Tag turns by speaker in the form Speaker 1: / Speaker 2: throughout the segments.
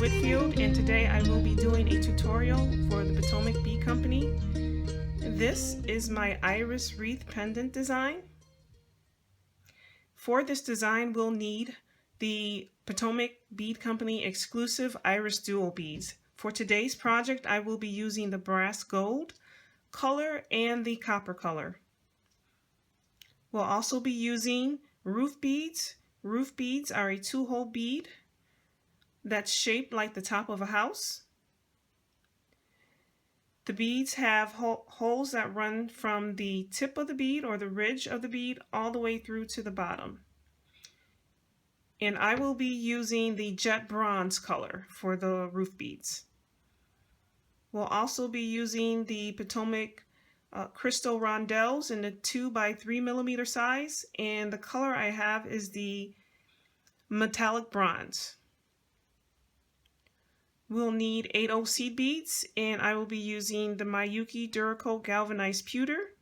Speaker 1: Whitfield, and today I will be doing a tutorial for the Potomac Bead Company. This is my iris wreath pendant design. For this design, we'll need the Potomac Bead Company exclusive iris dual beads. For today's project, I will be using the brass gold color and the copper color. We'll also be using roof beads. Roof beads are a 2-hole bead that's shaped like the top of a house. The beads have holes that run from the tip of the bead or the ridge of the bead all the way through to the bottom. And I will be using the jet bronze color for the roof beads. We'll also be using the Potomac crystal rondelles in the 2 by 3 millimeter size, and the color I have is the metallic bronze. We'll need 8/0 seed beads, and I will be using the Miyuki Duracoat galvanized pewter.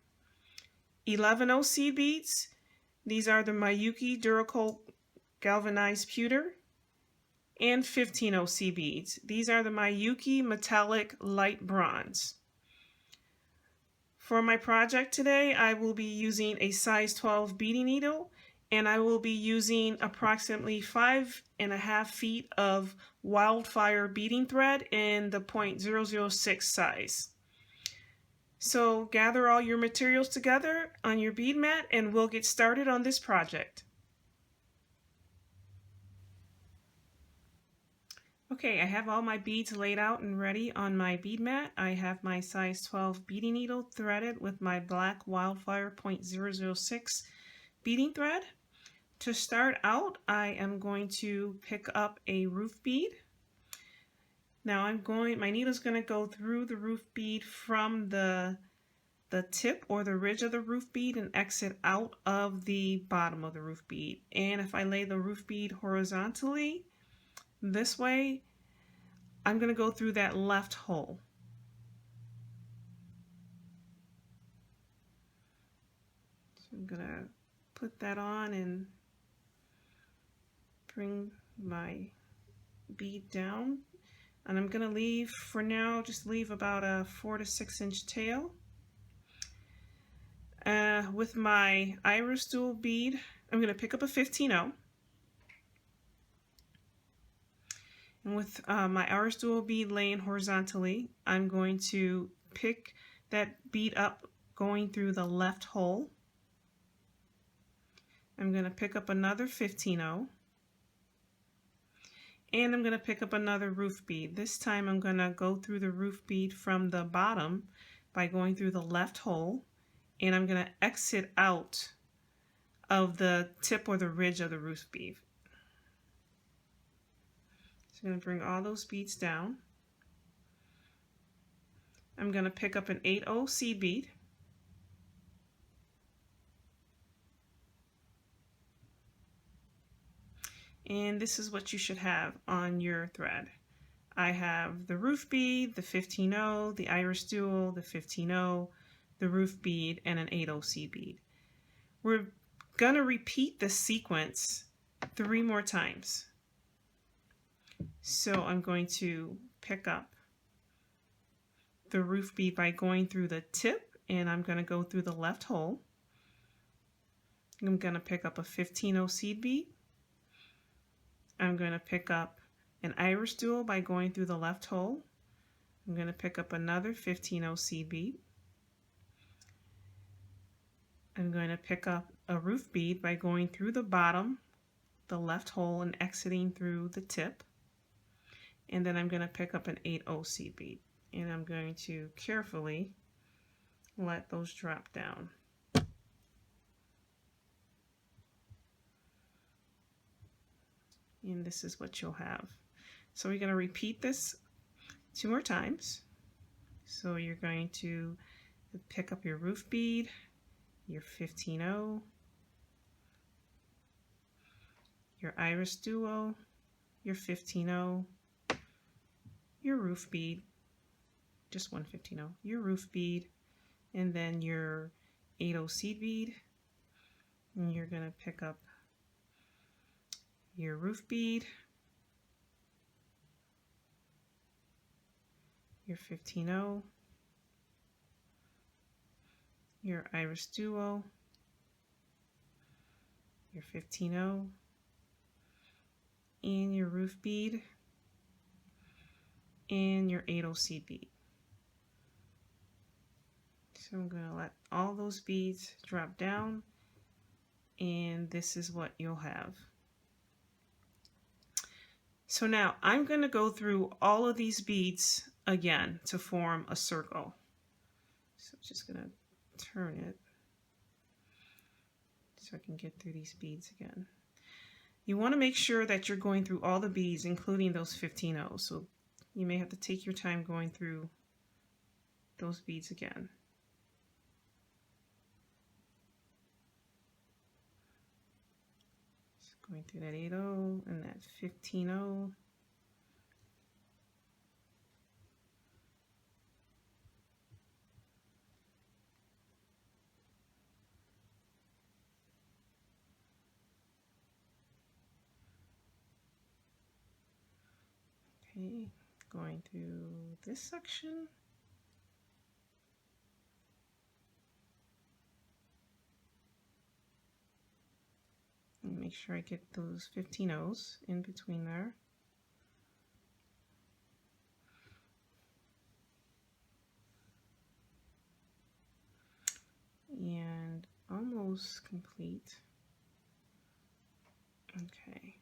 Speaker 1: 11/0 seed beads, these are the Miyuki Duracoat galvanized pewter. And 15/0 seed beads, these are the Miyuki metallic light bronze. For my project today, I will be using a size 12 beading needle, and I will be using approximately 5.5 feet of wildfire beading thread in the .006 size. So gather all your materials together on your bead mat and we'll get started on this project. Okay, I have all my beads laid out and ready on my bead mat. I have my size 12 beading needle threaded with my black wildfire .006 beading thread. To start out, I am going to pick up a roof bead. Now my needle is going to go through the roof bead from the tip or the ridge of the roof bead and exit out of the bottom of the roof bead. And if I lay the roof bead horizontally this way, I'm going to go through that left hole. So I'm going to put that on and bring my bead down. And I'm going to leave, for now, just leave about a 4 to 6 inch tail. With my iris dual bead, I'm going to pick up a 15/0. And with my iris dual bead laying horizontally, I'm going to pick that bead up going through the left hole. I'm going to pick up another 15/0. And I'm going to pick up another roof bead. This time I'm going to go through the roof bead from the bottom by going through the left hole. And I'm going to exit out of the tip or the ridge of the roof bead. I'm going to bring all those beads down. I'm going to pick up an 8/0 seed bead. And this is what you should have on your thread. I have the roof bead, the 15/0, the iris dual, the 15/0, the roof bead, and an 8/0 seed bead. We're going to repeat the sequence 3 more times. So I'm going to pick up the roof bead by going through the tip, and I'm going to go through the left hole. I'm going to pick up a 15/0 seed bead. I'm going to pick up an iris dual by going through the left hole. I'm going to pick up another 15/0 seed bead. I'm going to pick up a roof bead by going through the bottom, the left hole, and exiting through the tip. And then I'm going to pick up an 8/0 seed bead. And I'm going to carefully let those drop down. And this is what you'll have. So we're going to repeat this 2 more times. So you're going to pick up your roof bead, your 15/0, your iris dual, your 15/0, your roof bead, just one 15/0, your roof bead, and then your 8/0 seed bead. And you're going to pick up your roof bead, your 15-0, your iris duo, your 15-0, and your roof bead, and your 8-0 seed bead. So I'm going to let all those beads drop down, and this is what you'll have. So now I'm going to go through all of these beads again to form a circle. So I'm just going to turn it so I can get through these beads again. You want to make sure that you're going through all the beads, including those 15-0s. So you may have to take your time going through those beads again. Just going through that 8-0 and that 15-0. Okay, going through this section. And make sure I get those 15-0s in between there. And almost complete. Okay.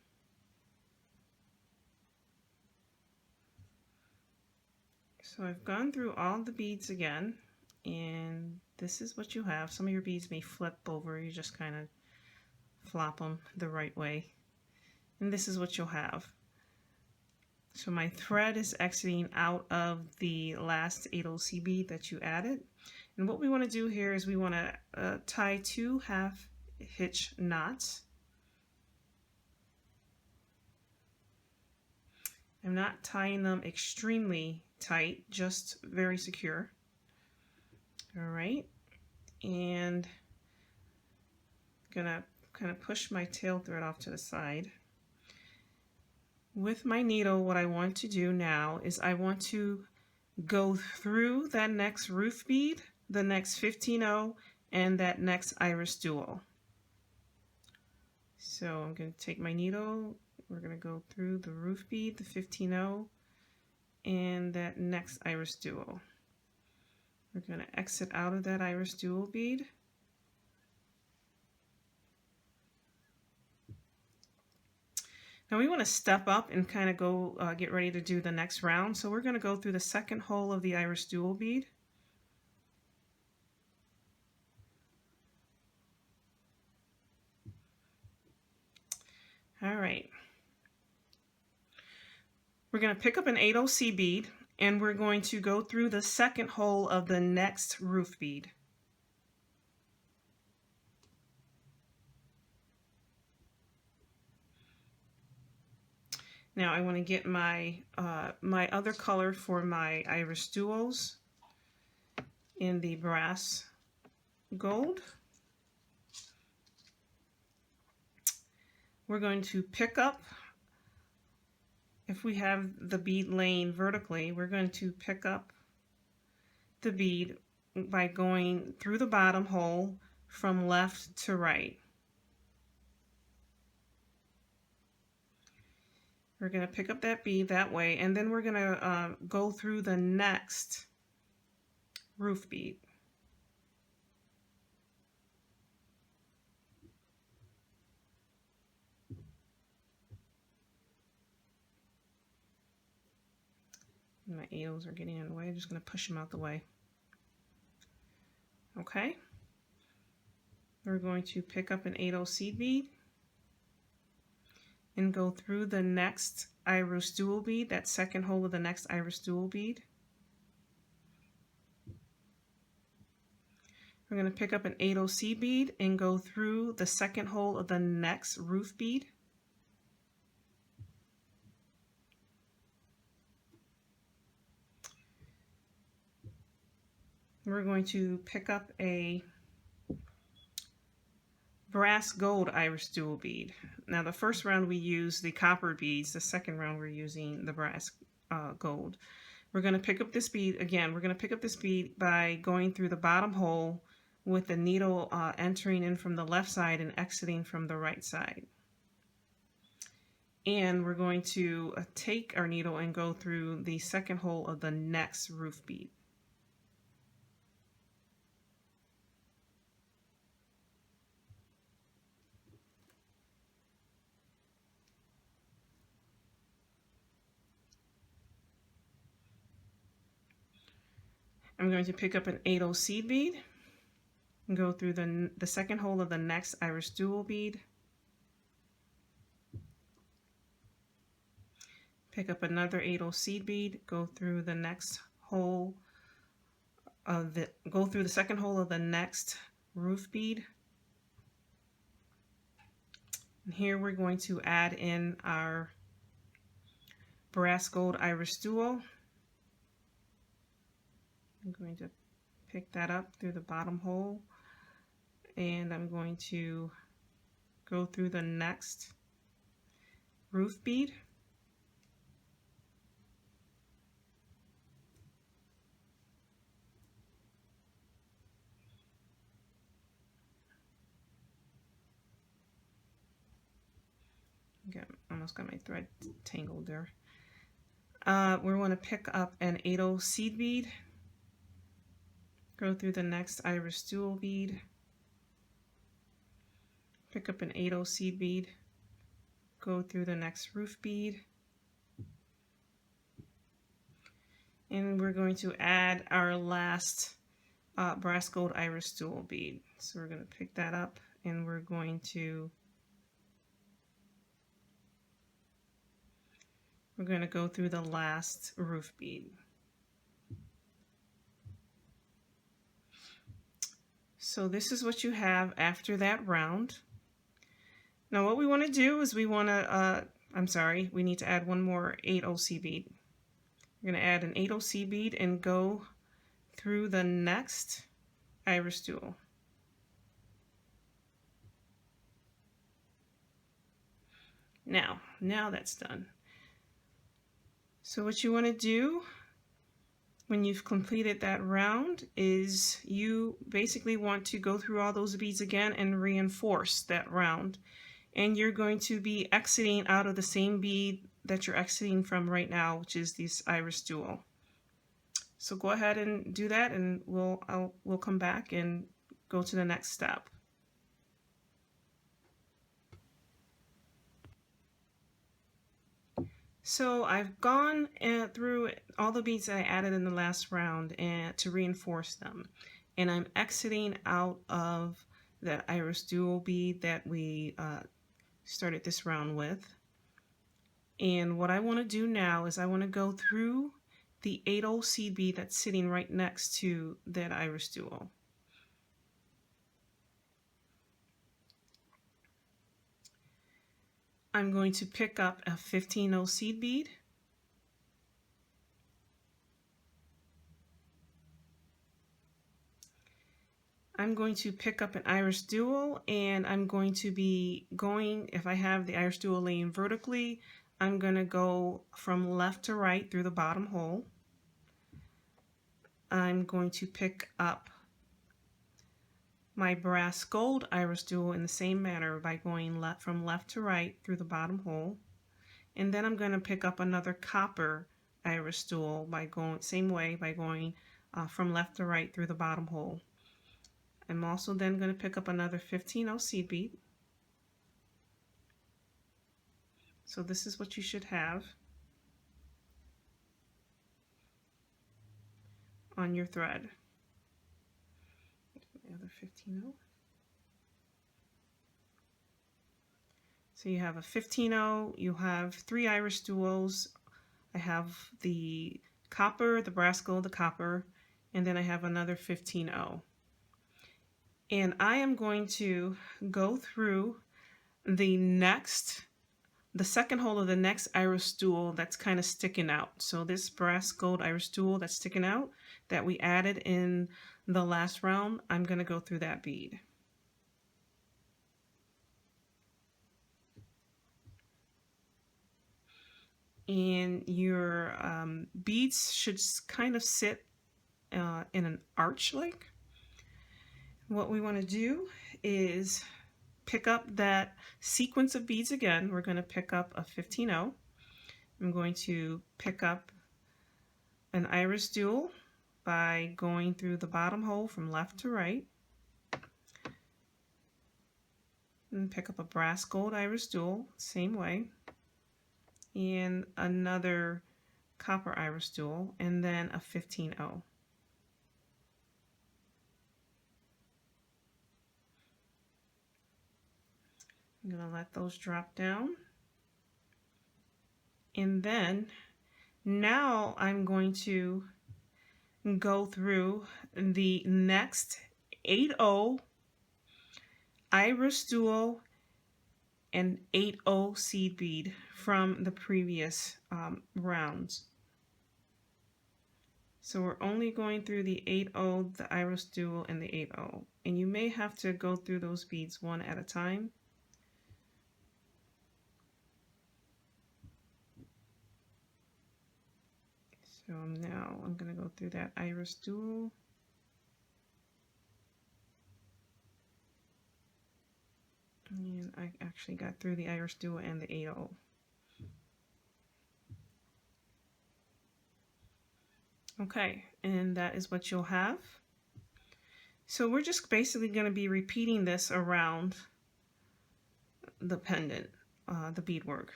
Speaker 1: So I've gone through all the beads again, and this is what you have. Some of your beads may flip over. You just kind of flop them the right way. And this is what you'll have. So my thread is exiting out of the last 8-0 bead that you added. And what we want to do here is we want to tie 2 half hitch knots. I'm not tying them extremely tight, just very secure. All right, and gonna kind of push my tail thread off to the side. With my needle, what I want to do now is I want to go through that next roof bead, the next 15-0, and that next iris duo. So I'm going to take my needle, we're going to go through the roof bead, the 15-0, and that next iris duo. We're going to exit out of that iris duo bead. Now we want to step up and kind of go get ready to do the next round. So we're going to go through the second hole of the iris duo bead. All right. We're going to pick up an 8-0 bead, and we're going to go through the second hole of the next roof bead. Now I want to get my my other color for my iris duos in the brass gold. We're going to pick up, if we have the bead laying vertically, we're going to pick up the bead by going through the bottom hole from left to right. We're going to pick up that bead that way, and then we're going to go through the next roof bead. My 8-0s are getting in the way. I'm just going to push them out the way. Okay. We're going to pick up an 8-0 seed bead and go through the next iris dual bead, that second hole of the next iris dual bead. We're going to pick up an 8-0 seed bead and go through the second hole of the next roof bead. We're going to pick up a brass gold iris dual bead. Now the first round we used the copper beads, the second round we're using the brass gold. We're going to pick up this bead again. We're going to pick up this bead by going through the bottom hole with the needle entering in from the left side and exiting from the right side. And we're going to take our needle and go through the second hole of the next roof bead. I'm going to pick up an 8/0 seed bead and go through the second hole of the next iris dual bead. Pick up another 8/0 seed bead, go through the next hole of go through the second hole of the next roof bead. And here we're going to add in our brass gold iris dual. I'm going to pick that up through the bottom hole, and I'm going to go through the next roof bead. Almost got my thread tangled there. We want to pick up an 8/0 seed bead, go through the next iris dual bead, pick up an 8/0 seed bead, go through the next roof bead, and we're going to add our last brass gold iris dual bead. So we're going to pick that up and we're going to go through the last roof bead. So this is what you have after that round. Now what we want to do is we want to, we need to add one more 8/0 seed bead. We're going to add an 8/0 seed bead and go through the next iris dual. Now that's done. So what you want to do when you've completed that round is you basically want to go through all those beads again and reinforce that round. And you're going to be exiting out of the same bead that you're exiting from right now, which is this iris dual. So go ahead and do that, and we'll come back and go to the next step. So I've gone through all the beads that I added in the last round and to reinforce them, and I'm exiting out of that iris dual bead that we started this round with. And what I want to do now is I want to go through the 8/0 seed bead that's sitting right next to that iris dual. I'm going to pick up a 15/0 seed bead. I'm going to pick up an iris dual, and I'm going to be going, if I have the iris dual laying vertically, I'm going to go from left to right through the bottom hole. I'm going to pick up my brass gold iris dual in the same manner by going from left to right through the bottom hole. And then I'm going to pick up another copper iris dual by going same way by going from left to right through the bottom hole. I'm also then going to pick up another 15/0 seed bead. So this is what you should have on your thread. The other 15/0. So you have a 15/0, you have 3 iris duals. I have the copper, the brass gold, the copper, and then I have another 15/0. And I am going to go through the second hole of the next iris dual that's kind of sticking out. So this brass gold iris dual that's sticking out that we added in the last round, I'm going to go through that bead. and your beads should kind of sit in an arch like. What we want to do is pick up that sequence of beads again. We're going to pick up a 15-0. I'm going to pick up an iris dual by going through the bottom hole from left to right, and pick up a brass gold iris dual, same way, and another copper iris dual, and then a 15-0. I'm going to let those drop down. And then now I'm going to go through the next 8-0 iris dual and 8-0 seed bead from the previous rounds. So we're only going through the 8-0, the iris dual, and the 8-0. And you may have to go through those beads one at a time. So now I'm going to go through that iris dual. And I actually got through the iris dual and the 8-0. Okay, and that is what you'll have. So we're just basically going to be repeating this around the pendant, the beadwork.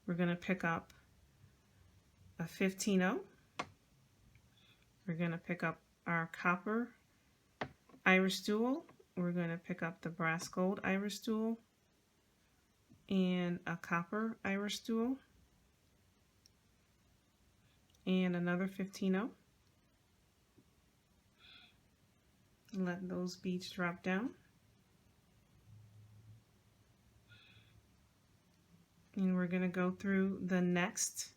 Speaker 1: We're going to pick up a 15-0. We're going to pick up our copper iris dual. We're going to pick up the brass gold iris dual and a copper iris dual and another 15-0. Let those beads drop down. And we're going to go through the next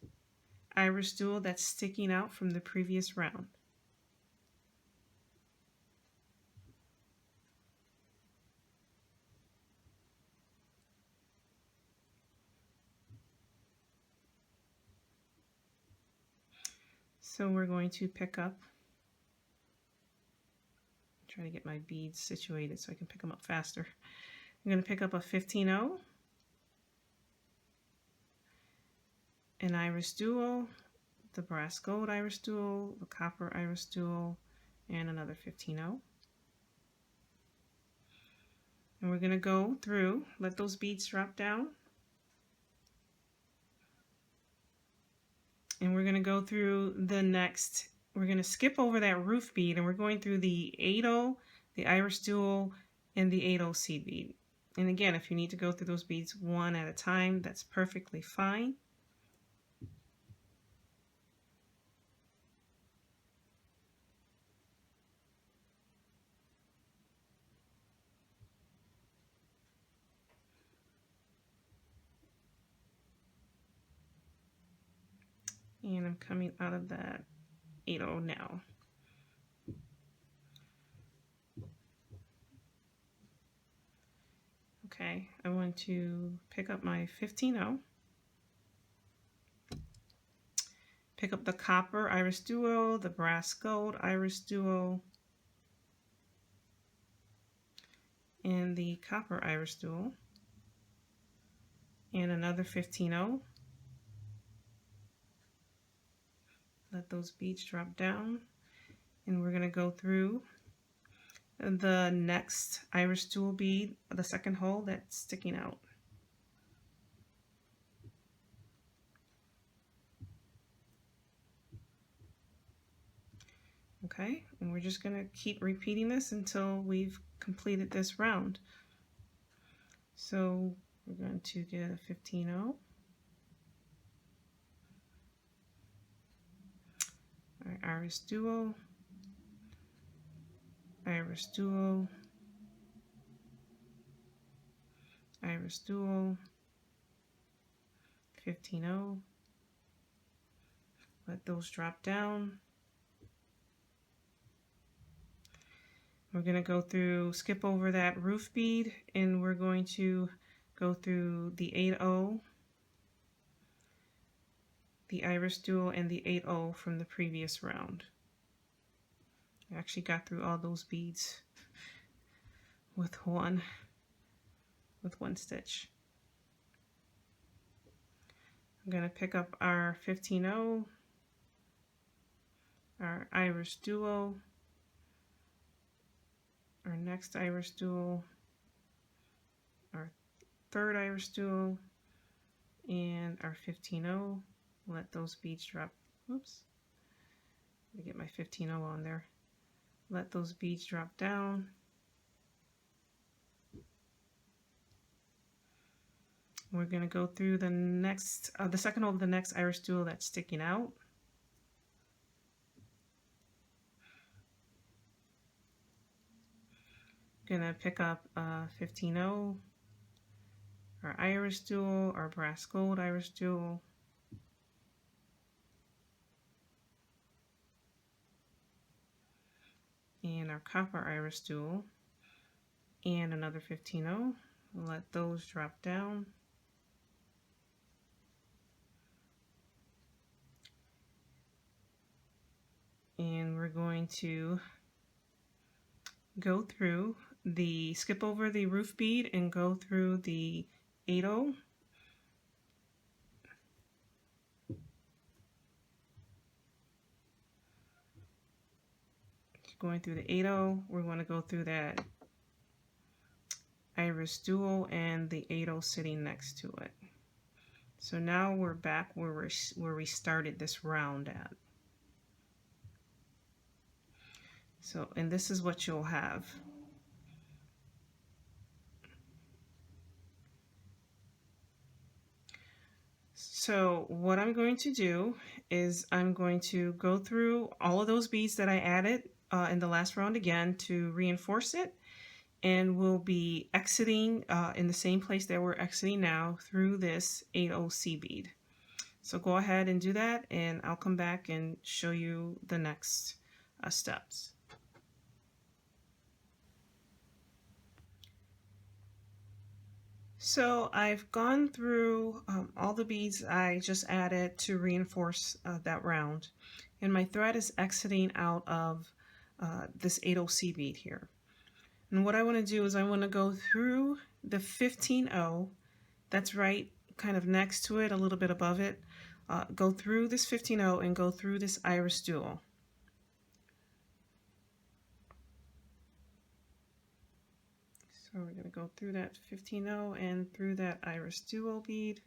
Speaker 1: iris dual that's sticking out from the previous round. So we're going to pick up, try to get my beads situated so I can pick them up faster. I'm going to pick up a 15-0, an iris dual, the brass gold iris dual, the copper iris dual, and another 15-0. And we're going to go through, let those beads drop down. And we're going to go through the next, we're going to skip over that roof bead, and we're going through the 8-0, the iris dual, and the 8-0 seed bead. And again, if you need to go through those beads one at a time, that's perfectly fine. And I'm coming out of that 8-0 now. Okay, I want to pick up my 15-0, pick up the copper iris duo, the brass gold iris duo, and the copper iris duo, and another 15-0. Let those beads drop down, and we're going to go through the next iris dual bead, the second hole that's sticking out. Okay, and we're just going to keep repeating this until we've completed this round. So we're going to get a 15-0. Iris dual, iris dual, iris dual, 15-0. Let those drop down. We're going to go through, skip over that roof bead, and we're going to go through the 8-0, the iris dual and the 8/0 from the previous round. I actually got through all those beads with one stitch. I'm going to pick up our 15/0, our iris dual, our next iris dual, our third iris dual, and our 15/0. Let those beads drop. Oops. Let me get my 15/0 on there. Let those beads drop down. We're going to go through the next, the second hole of the next iris dual that's sticking out. Gonna pick up 15/0, our iris dual, our brass gold iris dual, and our copper iris dual, and another 15/0. Let those drop down. And we're going to go through the, skip over the roof bead and go through the 8/0. Going through the 8/0, we're going to go through that iris dual and the 8/0 sitting next to it. So now we're back where we started this round at. So, and this is what you'll have. So what I'm going to do is I'm going to go through all of those beads that I added in the last round again to reinforce it, and we'll be exiting in the same place that we're exiting now through this 8/0 C bead. So go ahead and do that, and I'll come back and show you the next steps. So I've gone through all the beads I just added to reinforce that round, and my thread is exiting out of this 8/0 C bead here. And what I want to do is I want to go through the 15/0 that's right kind of next to it, a little bit above it, go through this 15/0 and go through this iris dual. So we're going to go through that 15/0 and through that iris dual bead.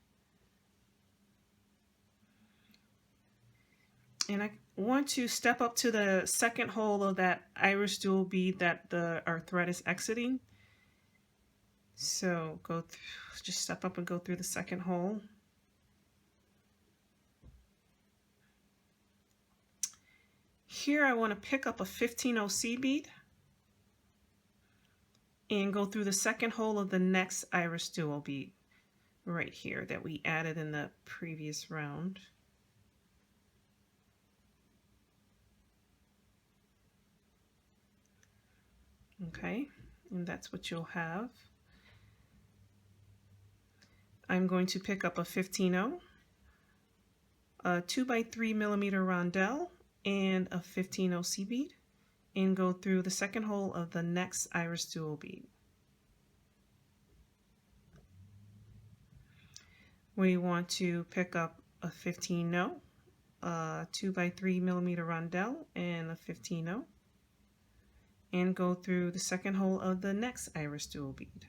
Speaker 1: And I want to step up to the second hole of that iris dual bead that our thread is exiting. So go through, just step up and go through the second hole. Here I want to pick up a 15/0 C bead and go through the second hole of the next iris dual bead right here that we added in the previous round. Okay, and that's what you'll have. I'm going to pick up a 15/0, a 2x3mm rondelle, and a 15/0 C bead, and go through the second hole of the next iris dual bead. We want to pick up a 15/0, a 2x3mm rondelle, and a 15/0, and go through the second hole of the next iris dual bead.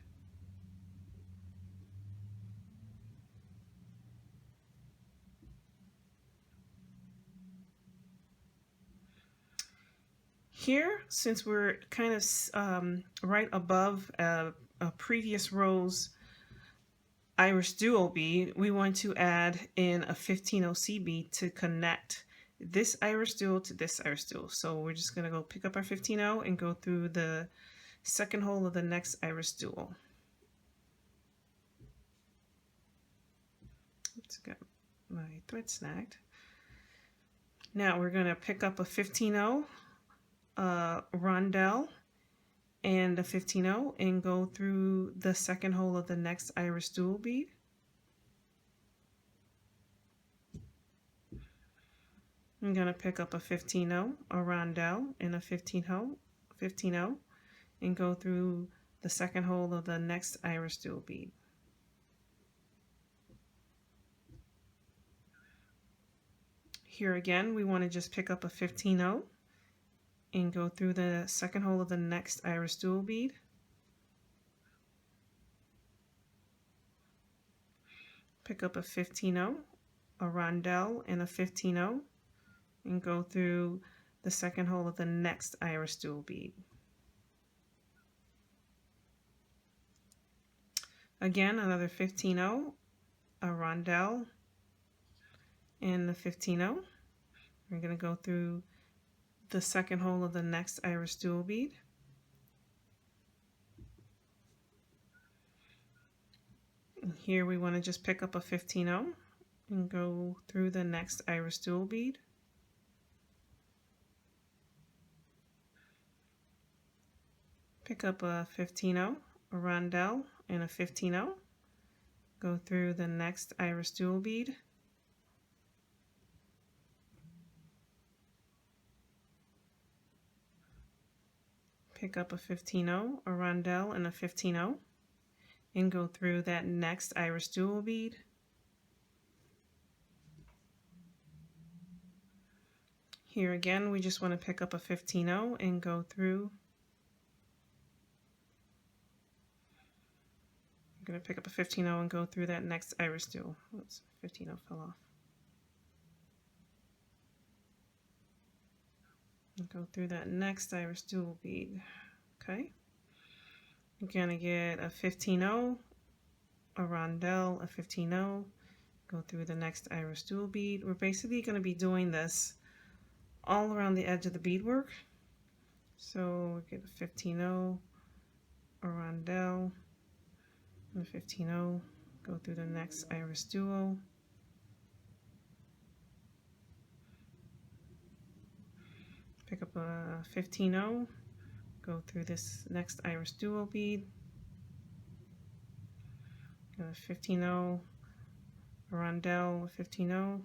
Speaker 1: Here, since we're kind of right above a previous row's iris dual bead, we want to add in a 15/0 C bead to connect this iris dual to this iris dual. So we're just going to go pick up our 15/0 and go through the second hole of the next iris dual. Oops, got my thread snagged. Now we're going to pick up a 15/0 rondelle and a 15/0 and go through the second hole of the next iris dual bead. I'm going to pick up a 15-0, a rondelle, and a 15-0, and go through the second hole of the next iris dual bead. Here again, we want to just pick up a 15-0 and go through the second hole of the next iris dual bead. Pick up a 15-0, a rondelle, and a 15-0, and go through the second hole of the next iris dual bead. Again, another 15-0, a rondelle, and the 15-0. We're going to go through the second hole of the next iris dual bead. And here we want to just pick up a 15-0 and go through the next iris dual bead. Pick up a 15-0, a rondelle, and a 15-0. Go through the next iris dual bead. Pick up a 15-0, a rondelle, and a 15-0, and go through that next iris dual bead. Here again, we just want to pick up a 15-0 and go through. I'm going to pick up a 15-0 and go through that next iris dual. Oops, 15-0 fell off. And go through that next iris dual bead. Okay. You're going to get a 15-0, a rondelle, a 15-0, go through the next iris dual bead. We're basically going to be doing this all around the edge of the beadwork. So we get a 15-0, a rondelle, and a 15-0, go through the next iris dual. Pick up a 15-0, go through this next iris dual bead. A 15-0, a rondelle, a 15-0,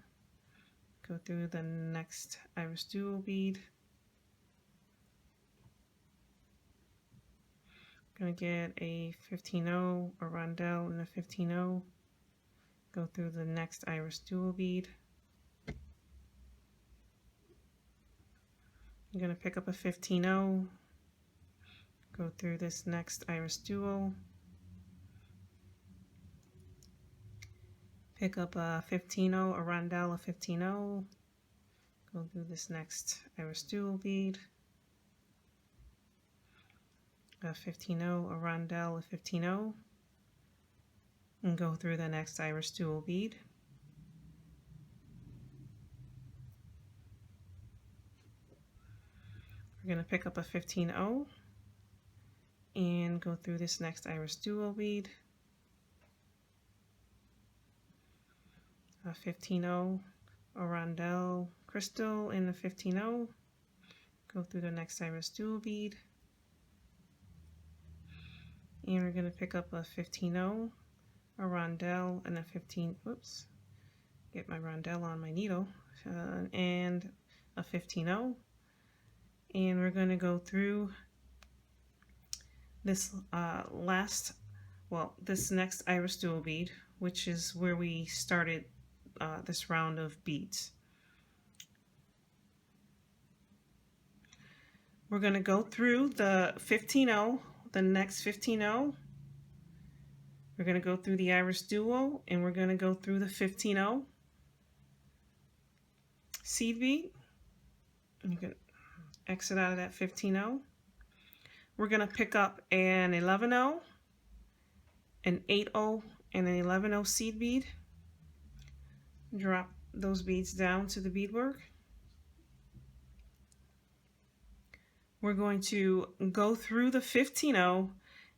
Speaker 1: go through the next iris dual bead. Going to get a 15-0, a rondelle, and a 15-0, go through the next iris dual bead. I'm going to pick up a 15-0, go through this next iris dual, pick up a 15-0, a rondelle, a 15-0, go through this next iris dual bead, a 15-0, a rondelle, a 15-0, and go through the next iris dual bead. We're going to pick up a 15-0 and go through this next iris dual bead. A 15-0, a rondelle crystal, and a 15-0. Go through the next iris dual bead. And we're going to pick up a 15-0, a rondelle, and a 15, whoops, get my rondelle on my needle, and a 15-0. And we're going to go through this this next iris dual bead, which is where we started this round of beads. We're going to go through the 15-0, the next 15-0. We're going to go through the iris dual, and we're going to go through the 15-0 seed bead. And you can exit out of that 15-0. We're going to pick up an 11-0, an 8-0, and an 11-0 seed bead. Drop those beads down to the beadwork. We're going to go through the 15-0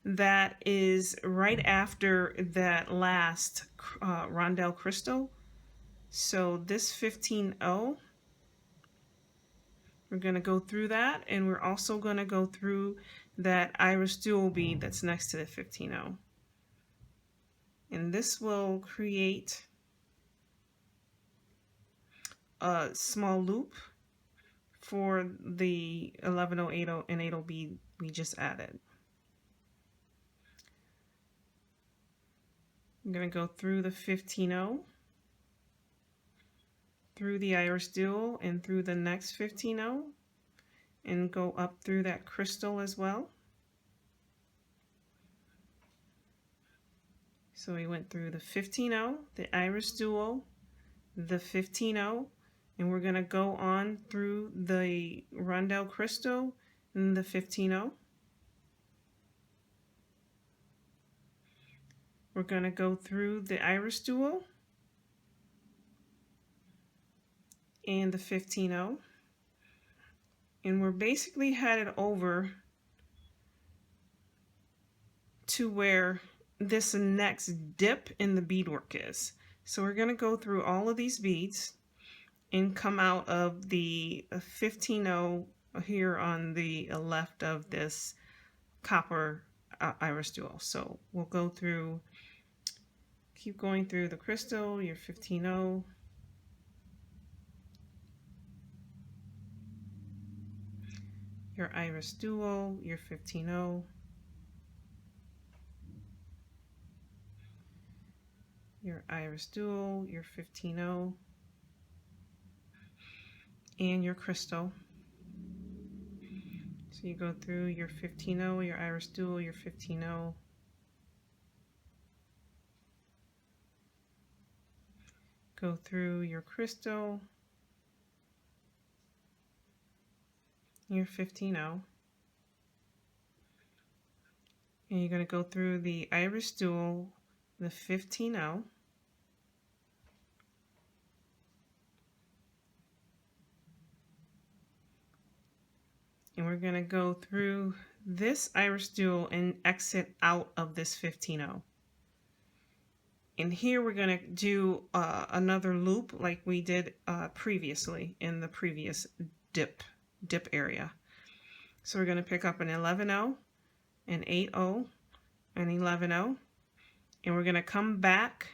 Speaker 1: that is right after that last rondelle crystal. So this 15-0, we're going to go through that, and we're also going to go through that iris dual bead that's next to the 15-0. And this will create a small loop for the 11, 80, and 80 bead we just added. I'm going to go through the 15-0, through the iris dual, and through the next 15-0, and go up through that crystal as well. So we went through the 15-0, the iris dual, the 15-0, and we're going to go on through the rondelle crystal and the 15-0. We're going to go through the iris dual and the 15-0. And we're basically headed over to where this next dip in the beadwork is. So we're going to go through all of these beads and come out of the 15-0 here on the left of this copper iris dual. So we'll go through, keep going through the crystal, your 15-0, your iris dual, your 15-0, your iris dual, your 15-0, and your crystal. So you go through your 15-0, your iris dual, your 15-0, go through your crystal, your 15-0, and you're going to go through the iris dual, the 15-0, and we're going to go through this iris dual and exit out of this 15-0. And here we're going to do another loop like we did previously in the previous dip area. So we're going to pick up an 11-0, an 8-0, an 11-0, and we're going to come back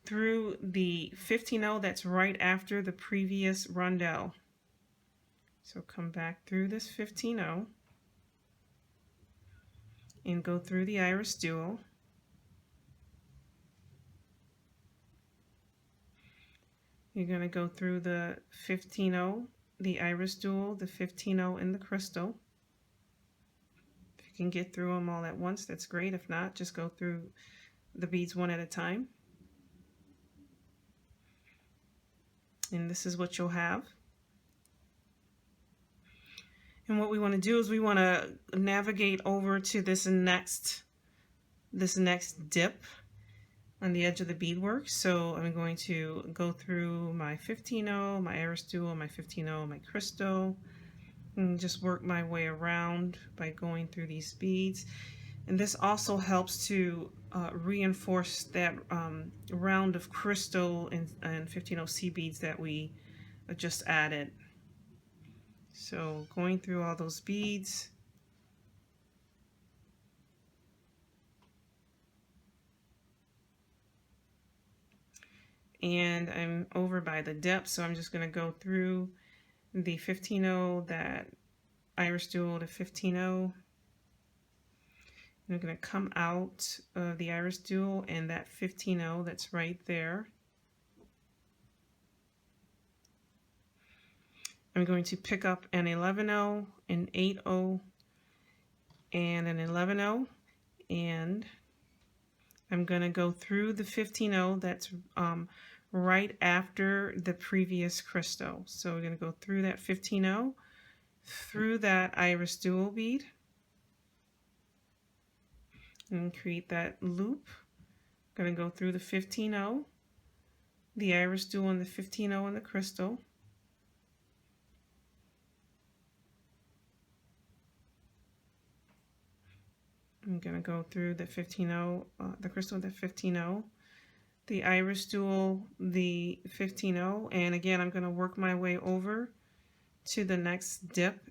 Speaker 1: through the 15-0 that's right after the previous rondelle. So come back through this 15-0 and go through the iris dual. You're going to go through the 15-0, the iris dual, the 15-0, and the crystal. If you can get through them all at once, that's great. If not, just go through the beads one at a time. And this is what you'll have. And what we want to do is we want to navigate over to this next dip on the edge of the beadwork. So I'm going to go through my 15-0, my iris dual, my 15-0, my crystal, and just work my way around by going through these beads. And this also helps to reinforce that round of crystal and 15-0 seed beads that we just added. So going through all those beads. And I'm over by the depth, so I'm just going to go through the 15-0, that iris dual to 15-0. I'm going to come out of the iris dual and that 15-0 that's right there. I'm going to pick up an 11-0, an 8-0, and an 11-0, and I'm going to go through the 15-0 that's right after the previous crystal. So we're going to go through that 15-0, through that iris dual bead, and create that loop. I'm going to go through the 15-0, the iris dual, and the 15-0 and the crystal. I'm going to go through the 15-0, the crystal, the 15-0, the iris dual, the 15-0, and again I'm going to work my way over to the next dip.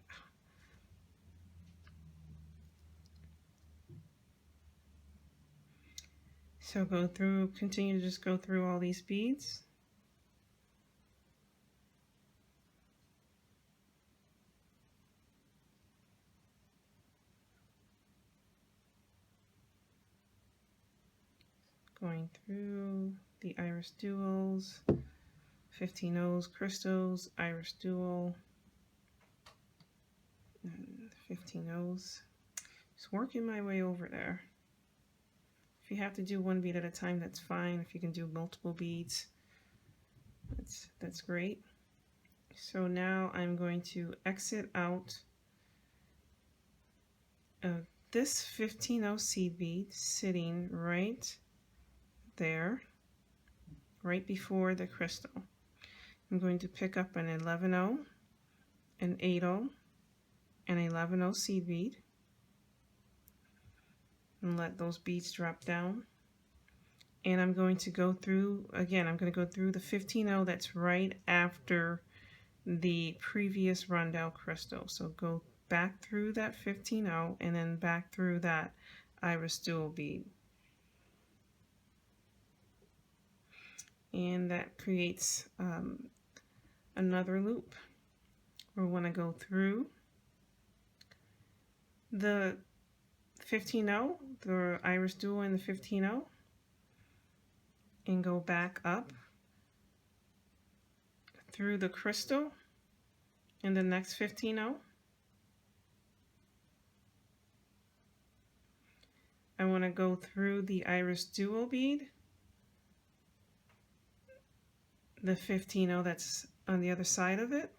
Speaker 1: So go through, continue to just go through all these beads. Going through the iris duals, 15 O's, crystals, iris dual, and 15 O's. Just working my way over there. If you have to do one bead at a time, that's fine. If you can do multiple beads, that's great. So now I'm going to exit out of this 15 O seed bead sitting right there, right before the crystal. I'm going to pick up an 11 O, an 8 O, and 11 O seed bead, and let those beads drop down. And I'm going to go through, again, I'm going to go through the 15 O that's right after the previous rundown crystal. So go back through that 15 O and then back through that iris dual bead. And that creates another loop. We want to go through the 15 O, the iris dual and the 15 O, and go back up through the crystal in the next 15 O. I want to go through the iris dual bead, the 15 O that's on the other side of it.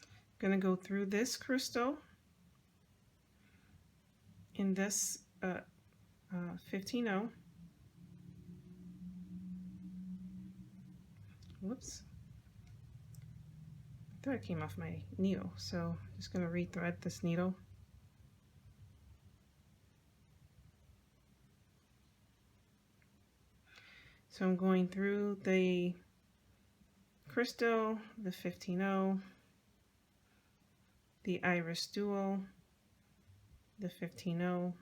Speaker 1: I'm going to go through this crystal in this 15 O. Whoops. I thought it came off my needle, so I'm just going to rethread this needle. So I'm going through the crystal, the 15 O, the iris dual, the 15 O,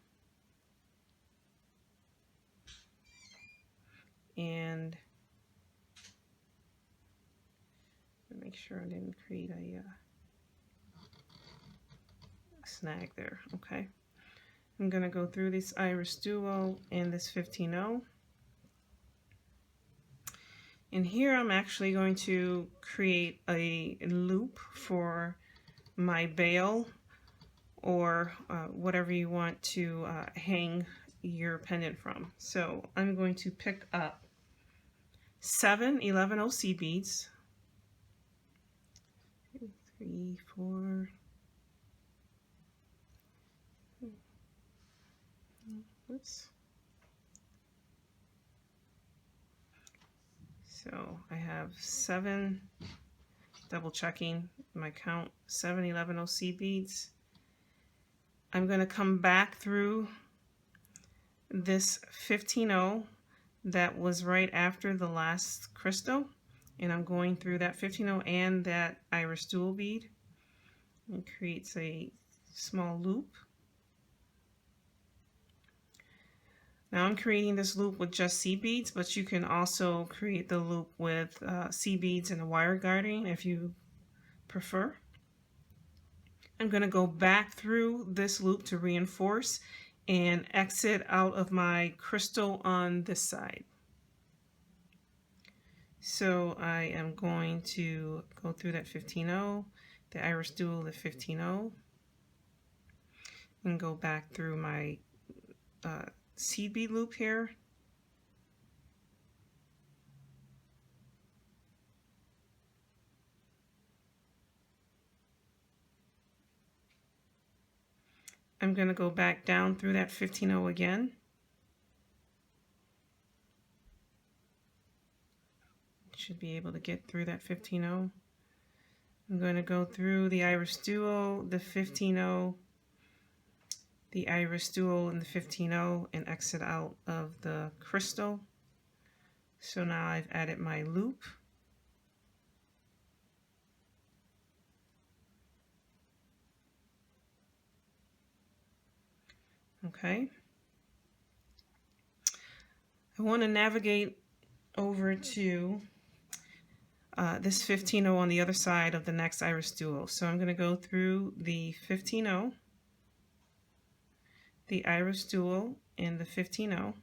Speaker 1: and make sure I didn't create a snag there. Okay, I'm going to go through this iris dual and this 15 O. And here I'm actually going to create a loop for my bail, or whatever you want to hang your pendant from. So I'm going to pick up 7 11 O seed beads. 3, 4. Oops. So I have 7, double checking my count, 7 11 O seed beads. I'm going to come back through this 15 O that was right after the last crystal, and I'm going through that 15 O and that iris dual bead. It creates a small loop. Now I'm creating this loop with just seed beads, but you can also create the loop with seed beads and a wire guarding if you prefer. I'm going to go back through this loop to reinforce and exit out of my crystal on this side. So I am going to go through that 15 O, the iris dual, the 15 O, and go back through my seed bead loop here. I'm going to go back down through that 15 O again. Should be able to get through that 15 O. I'm going to go through the iris dual, the 15 O, the iris dual and the 15 O, and exit out of the crystal. So now I've added my loop. Okay. I want to navigate over to this 15 O on the other side of the next iris dual. So I'm going to go through the 15 O, the iris dual, and the 15 O.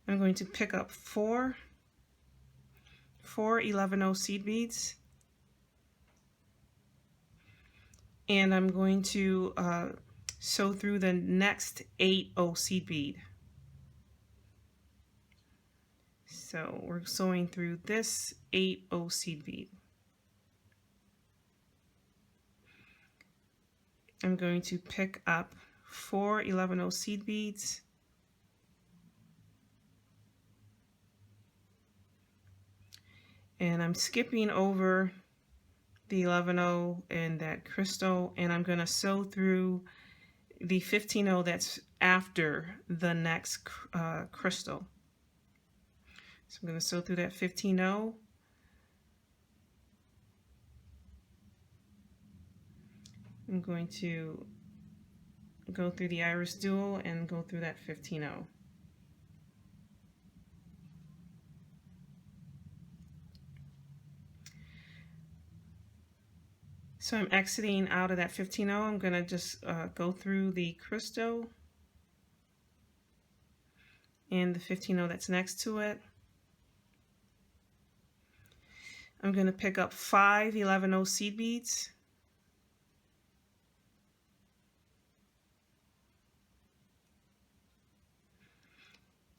Speaker 1: I'm going to pick up four 11-0 seed beads, and I'm going to sew through the next 8-0 seed bead. So we're sewing through this 8-0 seed bead. I'm going to pick up 4 11-0 seed beads, and I'm skipping over the 11-0 and that crystal, and I'm going to sew through the 15-0 that's after the next crystal. So I'm going to sew through that 15-0. I'm going to go through the iris dual and go through that 15-0. So I'm exiting out of that 15-0. I'm going to just go through the crystal and the 15-0 that's next to it. I'm going to pick up 5 11-0 seed beads.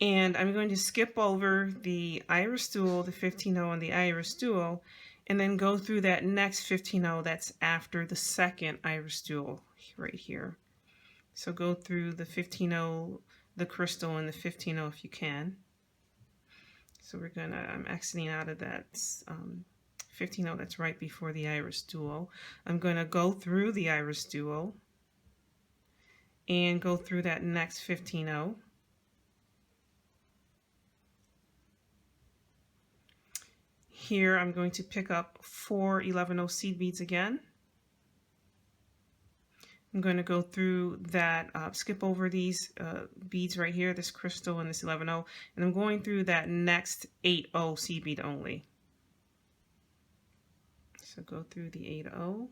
Speaker 1: And I'm going to skip over the iris dual, the 15-0 and the iris dual, and then go through that next 15-0 that's after the second iris dual right here. So go through the 15-0, the crystal, and the 15-0 if you can. So I'm exiting out of that 15-0 that's right before the iris dual. I'm going to go through the iris dual and go through that next 15-0. Here I'm going to pick up 4 11-0 seed beads again. I'm going to go through that, skip over these beads right here, this crystal and this 11-0, and I'm going through that next 8-0 seed bead only. So go through the 8-0.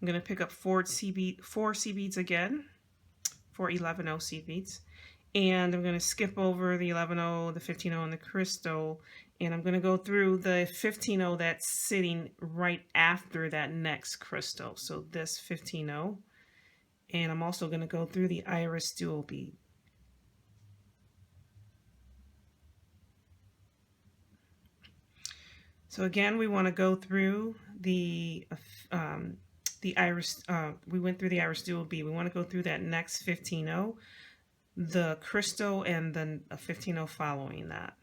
Speaker 1: I'm going to pick up 4 seed beads again, 4 11-0 seed beads, and I'm going to skip over the 11-0, the 15-0, and the crystal, and I'm going to go through the 15-0 that's sitting right after that next crystal. So this 15-0, and I'm also going to go through the iris dual bead. So again, we want to go through the iris. We went through the iris dual bead. We want to go through that next 15-0, the crystal, and then a 15-0 following that.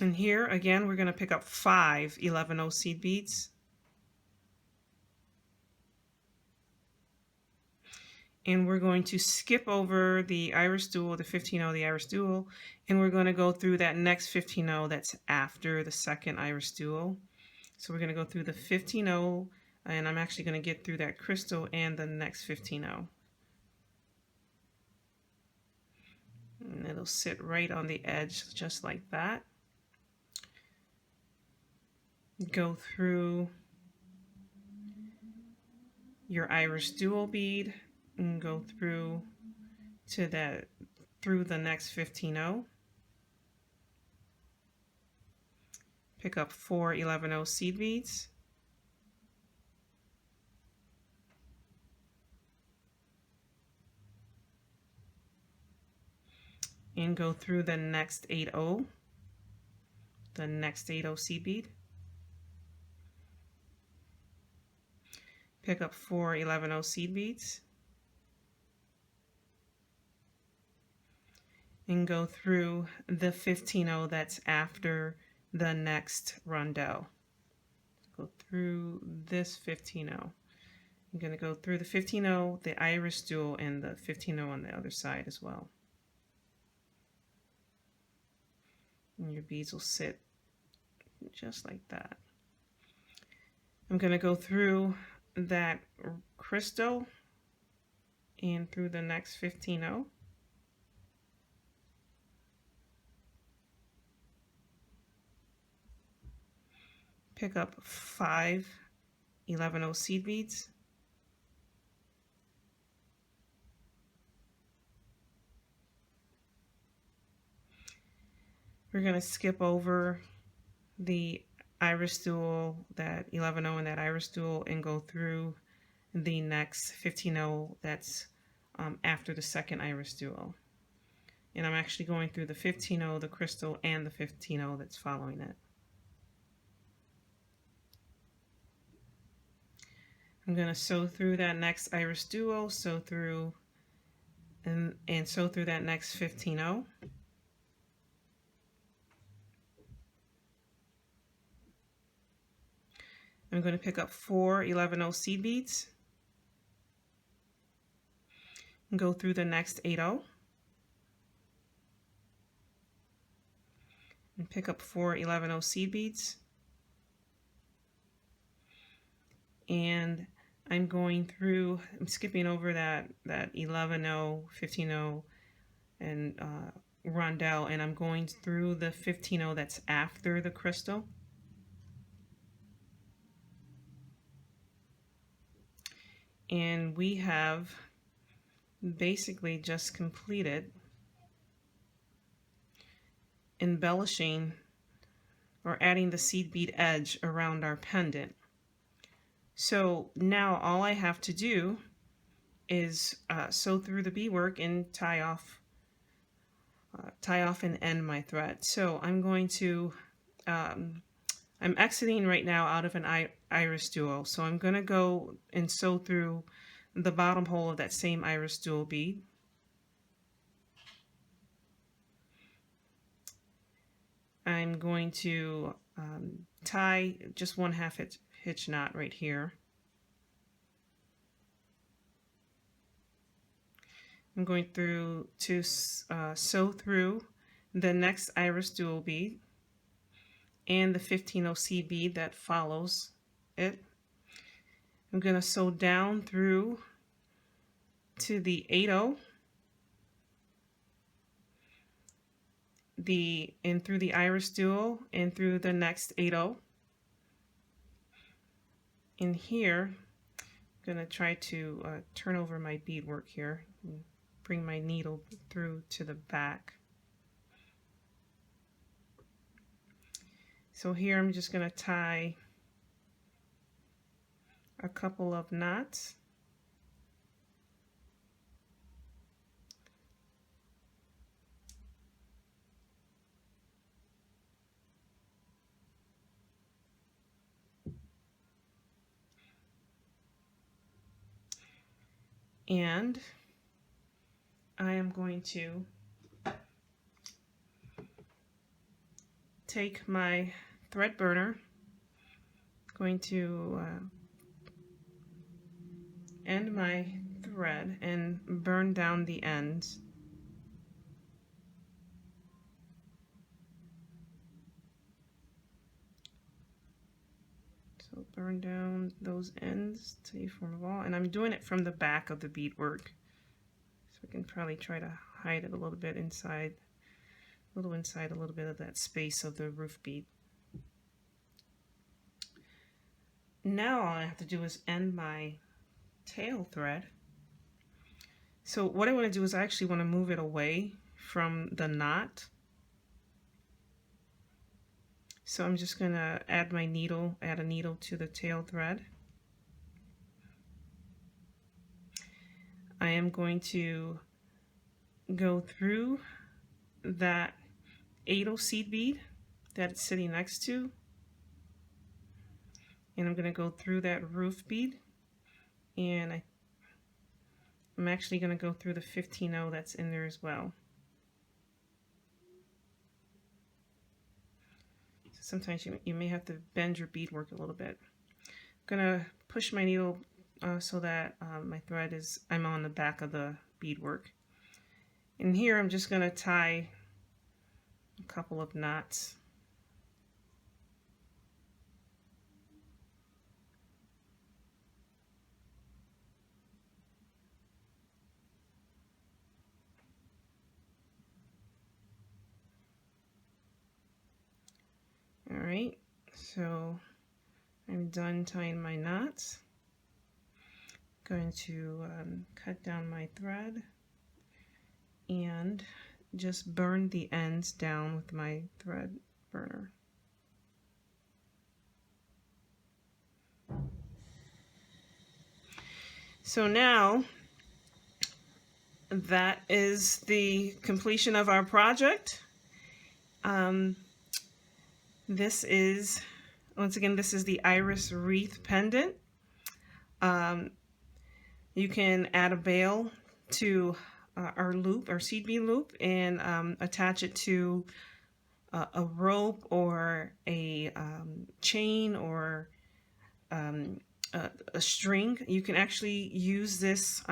Speaker 1: And here again, we're going to pick up 5 11-0 seed beads. And we're going to skip over the iris dual, the 15-0, the iris dual, and we're going to go through that next 15-0 that's after the second iris dual. So we're going to go through the 15-0, and I'm actually going to get through that crystal and the next 15-0. And it'll sit right on the edge just like that. Go through your iris dual bead and go through to that, through the next 15-0. Pick up 4 11-0 seed beads. And go through the next 8-0, the next 8-0 seed bead. Pick up 4 11-0 seed beads. And go through the 15-0 that's after the next rondelle. Go through this 15-0. I'm going to go through the 15-0, the iris dual, and the 15-0 on the other side as well. And your beads will sit just like that. I'm going to go through that crystal and through the next 15-0. Pick up 5 11 seed beads. We're going to skip over the iris dual, that 11 and that iris dual, and go through the next 15 that's after the second iris dual. And I'm actually going through the 15 the crystal, and the 15 that's following it. I'm going to sew through that next iris duo, sew through and sew through that next 15. I'm going to pick up 4 11 seed beads and go through the next 8 and pick up 4 11 seed beads, and I'm skipping over that 11 15 and rondelle, and I'm going through the 15 that's after the crystal. And we have basically just completed embellishing or adding the seed bead edge around our pendant. So now all I have to do is sew through the beadwork and tie off and end my thread. So I'm going to I'm exiting right now out of an iris duo, so I'm going to go and sew through the bottom hole of that same iris dual bead. I'm going to tie just 1/2 hitch knot right here. I'm going through to sew through the next iris dual bead and the 15 seed bead that follows it. I'm going to sew down through to the 8 and through the iris dual and through the next 8 in here. I'm going to try to turn over my beadwork here and bring my needle through to the back. So here I'm just going to tie a couple of knots. And I am going to take my thread burner, going to end my thread and burn down the ends. So burn down those ends till you form a ball, and I'm doing it from the back of the beadwork, so I can probably try to hide it a little bit inside, a little bit of that space of the roof bead. Now all I have to do is end my tail thread. So what I want to do is I actually want to move it away from the knot. So I'm just going to add a needle to the tail thread. I am going to go through that 8 seed bead that it's sitting next to, and I'm going to go through that roof bead, and I'm actually going to go through the 15 that's in there as well. So sometimes you may have to bend your beadwork a little bit. I'm going to push my needle so that my thread is, I'm on the back of the beadwork. And here I'm just going to tie a couple of knots. All right, so I'm done tying my knots. Going to cut down my thread and just burn the ends down with my thread burner. So now that is the completion of our project. This is, once again, this is the Iris Wreath Pendant. You can add a bail to our loop, our seed bead loop, and attach it to a rope or a chain or a string. You can actually use this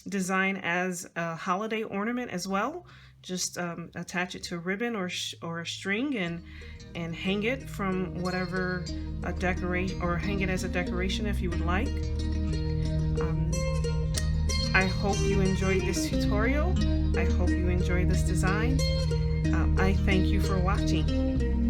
Speaker 1: design as a holiday ornament as well. Just attach it to a ribbon or a string and hang it from whatever a decoration, or hang it as a decoration if you would like. I hope you enjoyed this tutorial. I hope you enjoyed this design. I thank you for watching.